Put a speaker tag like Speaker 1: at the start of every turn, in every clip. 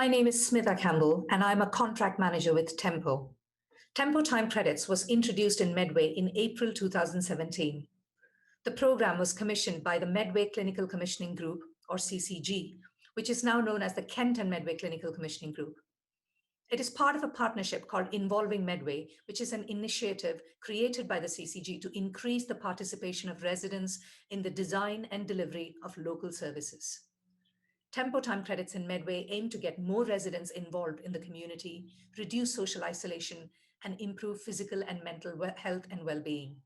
Speaker 1: My name is Smitha Campbell, and I'm a contract manager with Tempo. Tempo Time Credits was introduced in Medway in April 2017. The program was commissioned by the Medway Clinical Commissioning Group, or CCG, which is now known as the Kent and Medway Clinical Commissioning Group. It is part of a partnership called Involving Medway, which is an initiative created by the CCG to increase the participation of residents in the design and delivery of local services. Tempo Time Credits in Medway aim to get more residents involved in the community, reduce social isolation, and improve physical and mental health and well-being.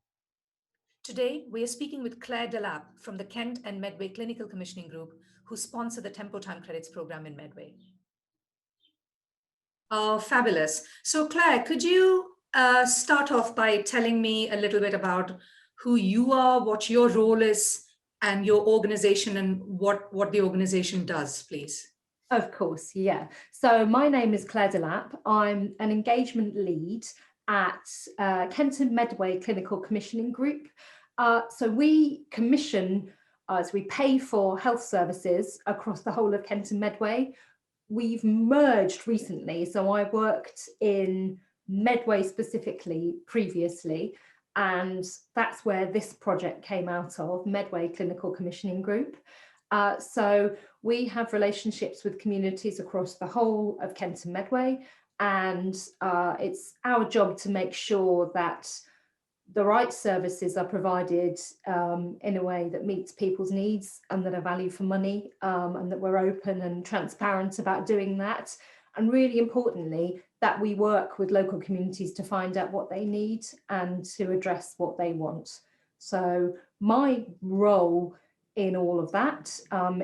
Speaker 1: Today, we are speaking with Claire Delap from the Kent and Medway Clinical Commissioning Group, who sponsor the Tempo Time Credits program in Medway. Oh, fabulous. So Claire, could you start off by telling me a little bit about who you are, what your role is, and your organization and what the organization does, please?
Speaker 2: Of course, yeah. So my name is Claire Delap. I'm an engagement lead at Kent and Medway Clinical Commissioning Group. So we commission, as we pay for health services across the whole of Kent and Medway. We've merged recently, so I worked in Medway specifically previously, and that's where this project came out of, Medway Clinical Commissioning Group. So we have relationships with communities across the whole of Kent and Medway, and it's our job to make sure that the right services are provided in a way that meets people's needs and that are value for money, and that we're open and transparent about doing that. And really importantly, that we work with local communities to find out what they need and to address what they want. So my role in all of that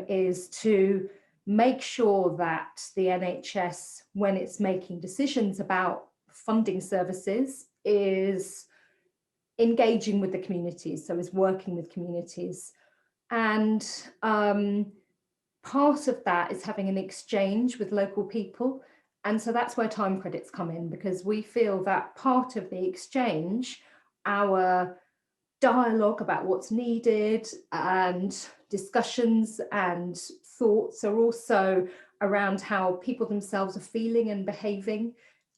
Speaker 2: is to make sure that the NHS, when it's making decisions about funding services, is engaging with the communities, so is working with communities. And part of that is having an exchange with local people. And so that's where time credits come in, because we feel that part of the exchange, our dialogue about what's needed and discussions and thoughts, are also around how people themselves are feeling and behaving.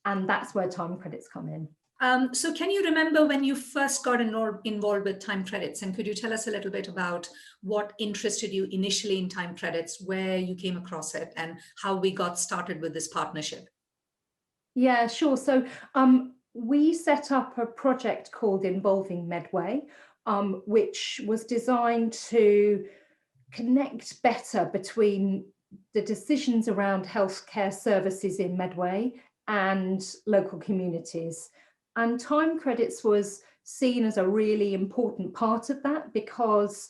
Speaker 2: And that's where time credits come in.
Speaker 1: So can you remember when you first got involved with time credits, and could you tell us a little bit about what interested you initially in time credits, where you came across it, and how we got started with this partnership?
Speaker 2: Yeah, sure. So we set up a project called Involving Medway, which was designed to connect better between the decisions around healthcare services in Medway and local communities. And time credits was seen as a really important part of that, because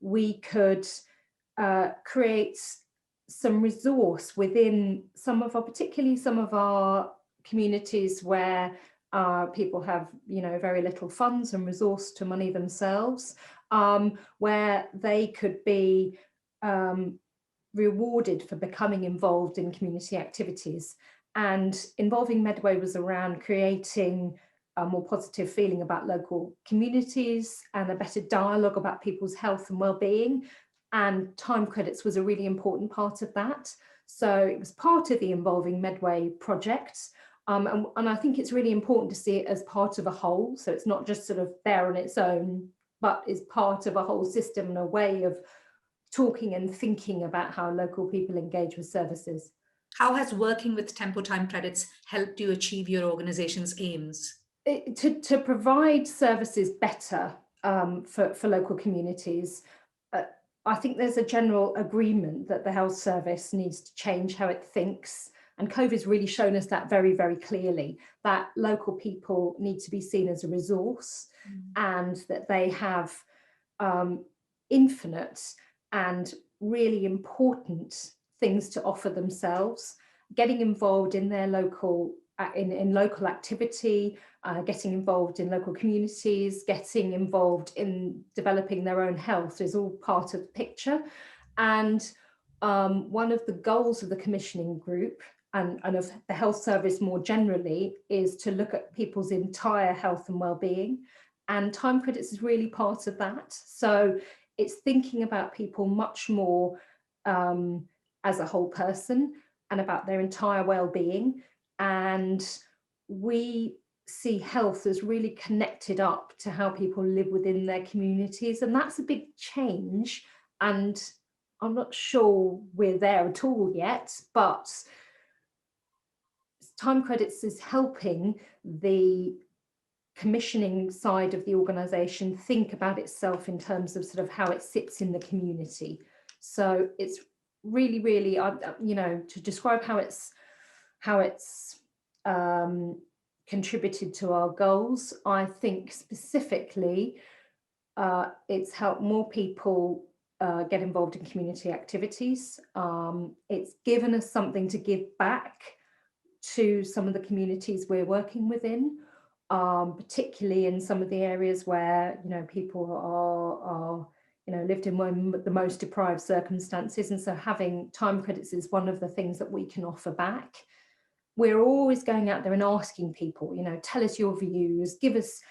Speaker 2: we could create some resource within particularly some of our communities where people have, very little funds and resource to money themselves, where they could be rewarded for becoming involved in community activities. And Involving Medway was around creating a more positive feeling about local communities and a better dialogue about people's health and well-being. And time credits was a really important part of that. So it was part of the Involving Medway project. And I think it's really important to see it as part of a whole. So it's not just sort of there on its own, but is part of a whole system and a way of talking and thinking about how local people engage with services.
Speaker 1: How has working with Tempo Time Credits helped you achieve your organization's aims?
Speaker 2: To provide services better for local communities. I think there's a general agreement that the health service needs to change how it thinks. And COVID's really shown us that very, very clearly, that local people need to be seen as a resource, and that they have infinite and really important things to offer themselves. Getting involved in their local local activity, getting involved in local communities, getting involved in developing their own health is all part of the picture. And one of the goals of the commissioning group and of the health service more generally is to look at people's entire health and well-being. And time credits is really part of that. So it's thinking about people much more as a whole person, and about their entire well-being. And we see health as really connected up to how people live within their communities. And that's a big change. And I'm not sure we're there at all yet, but time credits is helping the commissioning side of the organisation think about itself in terms of sort of how it sits in the community. So it's really, really, you know, to describe how it's contributed to our goals. I think specifically it's helped more people get involved in community activities. It's given us something to give back to some of the communities we're working within, particularly in some of the areas where, you know, people are you know, lived in the most deprived circumstances. And so having time credits is one of the things that we can offer back. We're always going out there and asking people, you know, tell us your views, give us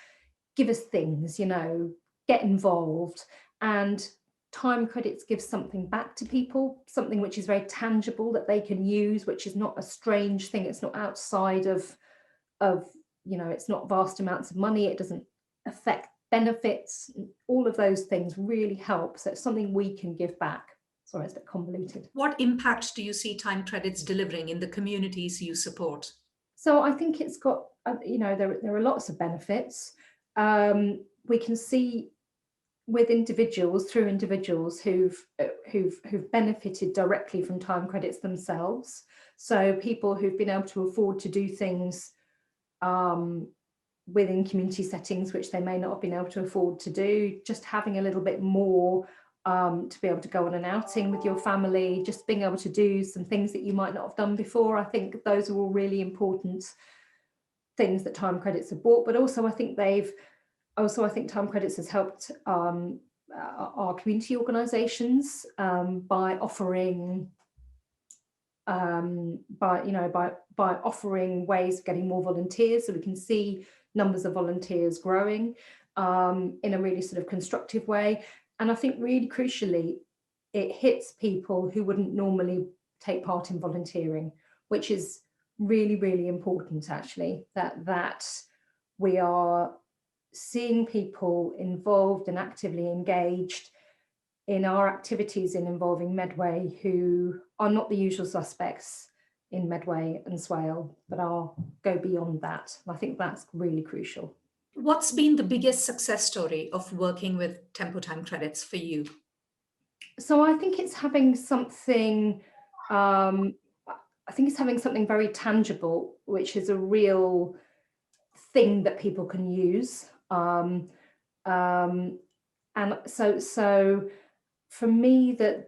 Speaker 2: things, you know, get involved. And time credits give something back to people, something which is very tangible that they can use, which is not a strange thing. It's not outside of you know, it's not vast amounts of money. It doesn't affect benefits. All of those things really help. So it's something we can give back. Sorry, it's a bit convoluted.
Speaker 1: What impact do you see time credits delivering in the communities you support?
Speaker 2: So I think it's got, you know, there are lots of benefits. We can see with individuals, through individuals who've benefited directly from time credits themselves. So people who've been able to afford to do things within community settings which they may not have been able to afford to do, just having a little bit more to be able to go on an outing with your family, just being able to do some things that you might not have done before. I think those are all really important things that time credits have brought. But also I think time credits has helped our community organisations by offering by offering ways of getting more volunteers, so we can see numbers of volunteers growing in a really sort of constructive way. And I think really crucially, it hits people who wouldn't normally take part in volunteering, which is really, really important actually, that we are seeing people involved and actively engaged in our activities involving Medway who are not the usual suspects in Medway and Swale, but go beyond that. I think that's really crucial.
Speaker 1: What's been the biggest success story of working with Tempo Time credits for you?
Speaker 2: So I think it's having something, very tangible, which is a real thing that people can use. And so for me, the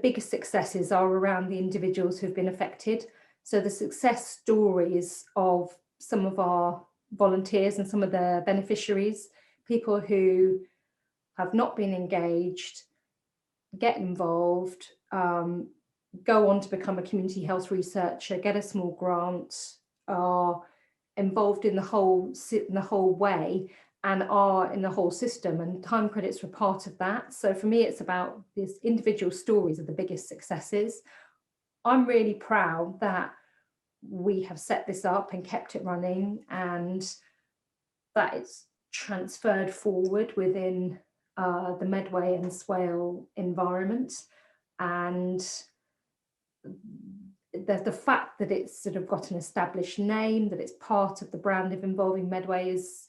Speaker 2: biggest successes are around the individuals who've been affected. So the success stories of some of our volunteers and some of the beneficiaries, people who have not been engaged, get involved, go on to become a community health researcher, get a small grant, are involved in the whole way and are in the whole system, and time credits were part of that. So for me, it's about these individual stories are the biggest successes. I'm really proud that we have set this up and kept it running, and that it's transferred forward within the Medway and Swale environment. And the fact that it's sort of got an established name, that it's part of the brand of involving Medway is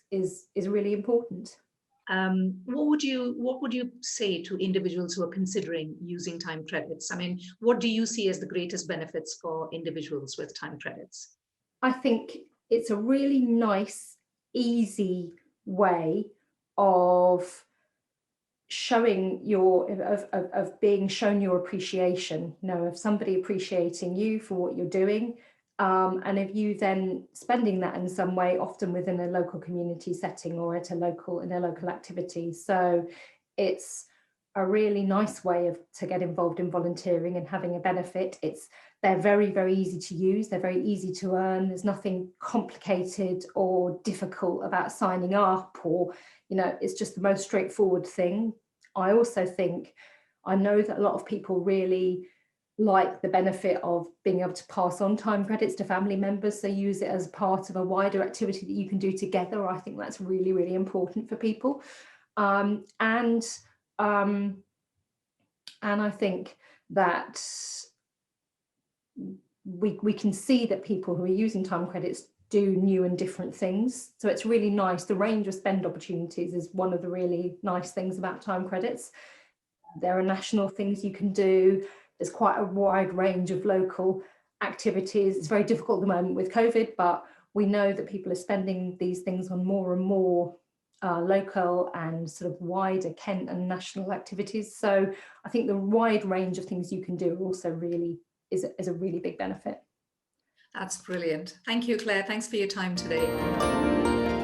Speaker 2: really important.
Speaker 1: What would you say to individuals who are considering using time credits? I mean, what do you see as the greatest benefits for individuals with time credits?
Speaker 2: I think it's a really nice, easy way of showing being shown your appreciation, you know, of somebody appreciating you for what you're doing. And if you then spending that in some way, often within a local community setting or in a local activity. So it's a really nice way to get involved in volunteering and having a benefit. They're very, very easy to use. They're very easy to earn. There's nothing complicated or difficult about signing up, or, you know, it's just the most straightforward thing. I also think, I know that a lot of people really like the benefit of being able to pass on time credits to family members, so use it as part of a wider activity that you can do together. I think that's really, really important for people. And I think that we can see that people who are using time credits do new and different things. So it's really nice. The range of spend opportunities is one of the really nice things about time credits. There are national things you can do. There's quite a wide range of local activities. It's very difficult at the moment with COVID, but we know that people are spending these things on more and more local and sort of wider Kent and national activities. So I think the wide range of things you can do also really is a really big benefit.
Speaker 1: That's brilliant. Thank you, Claire. Thanks for your time today.